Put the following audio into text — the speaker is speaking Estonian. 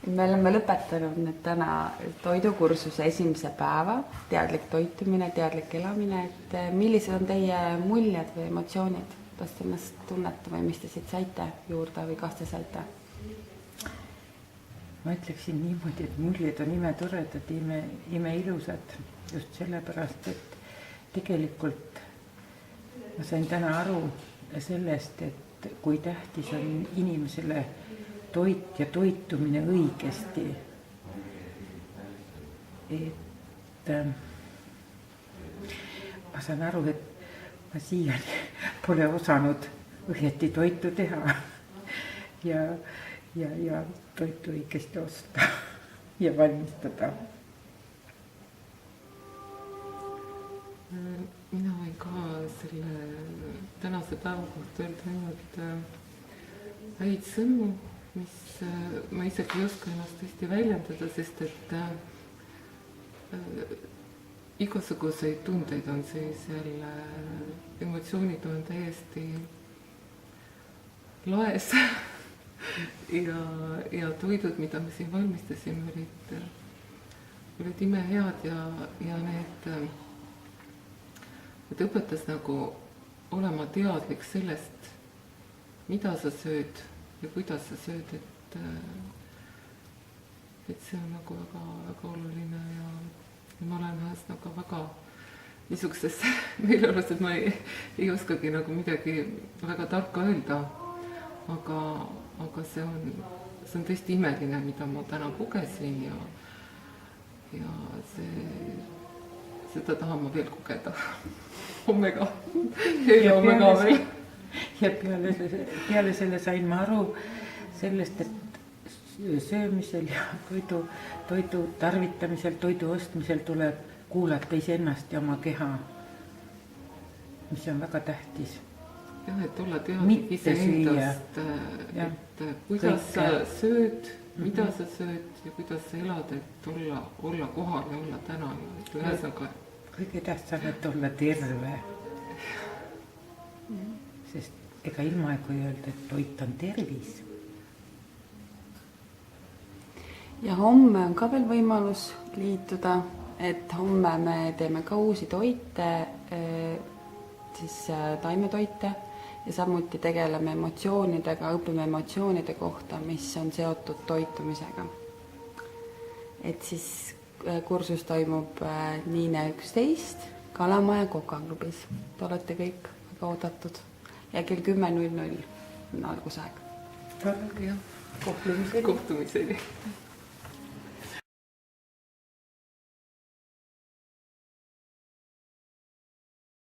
me oleme lõpetanud nüüd täna toidukursuse esimese päeva, teadlik toitumine, teadlik elamine, et millised on teie muljed või emotsioonid, kuidas te ennast tunnete või mis te siit saite juurde või kas te saite? Ma ütleksin niimoodi, et muljed on imetoredad, imeilusad just sellepärast, et tegelikult ma sain täna aru sellest, et kui tähtis on inimesele toit ja toitumine õigesti. Et ma saan aru, et ma siiani pole osanud õieti toitu teha ja toitu õigesti osta ja valmistada. Mina võin ka selle tänase päeva kohta öelda ainult häid sõnu, mis ma isegi ei oska ennast tõesti väljendada, sest et igasuguseid tundeid on sees jälle, emotsioonid on täiesti laes ja toidud, mida me siin valmistasime, olid imehead ja need õpetas nagu olema teadlik sellest, mida sa sööd ja kuidas sa sööd, et see on nagu väga, väga oluline ja ma olen ühes nagu väga niisuguses meeleolus, et ma ei oskagi nagu midagi väga tarka öelda, aga see on tõesti imeline, mida ma täna kogesin ja seda tahan ma veel kogeda homme ka, eelhomme ka veel. Ja peale selle sain ma aru sellest, et söömisel ja toidu tarvitamisel, toidu ostmisel tuleb kuulata iseennast ja oma keha, mis on väga tähtis. Jah, et olla teadlik iseendast, et kuidas sa sööd, mida sa sööd ja kuidas sa elad, et olla kohal ja olla täna. Ühesõnaga kõige tähtsam, et olla terve. Sest ega ilmaaegu ei öelda, et toit on tervis. Ja homme on ka veel võimalus liituda, et homme me teeme ka uusi toite, siis taimetoite ja samuti tegeleme emotsioonidega, õpime emotsioonide kohta, mis on seotud toitumisega. Et siis kursus toimub Niine 11 Kalamaja Kokaklubis. Te olete kõik väga oodatud ja kell 10:00 on algusaeg. Kohtumiseni.